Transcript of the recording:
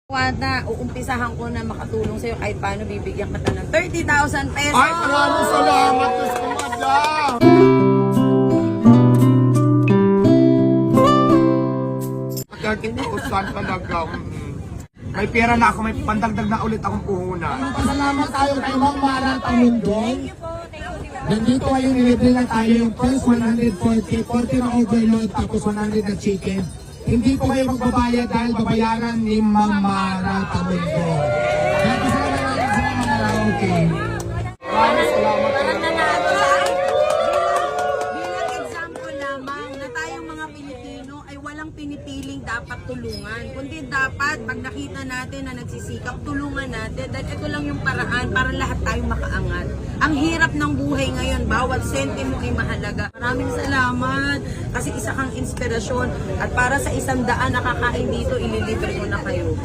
Wanda, uumpisahan ko na makatulong sa'yo kahit paano bibigyan kita ng 30,000 pesos. Ay, maraming salamat, Diyos ko, madam! Usan talaga. May pera na ako, may pandagdag na ulit akong puhunan. Pasalamat tayo kay Ma'am Mara Tamundong. Nandito ngayon, nilibre na tayo yung first 140, 40 na overload, tapos 100 na chicken. Hindi po kayo magbabayad dahil babayaran ni Ma'am Mara Tamundong. Kaya pasalamat sa Ma'am Mara, okay. Maraming salamat. Bilang example lamang na tayong mga Pilipino ay walang pinipiling dapat tulungan. Kundi dapat pag nakita natin na nagsisikap, tulungan natin. Dahil ito lang yung paraan para lahat tayo makaangat. Ang hirap ng buhay ngayon, bawat sentimo ay mahalaga. Maraming salamat kasi isa kang inspirasyon at para sa 100 na kakain dito, ililibre ko na kayo.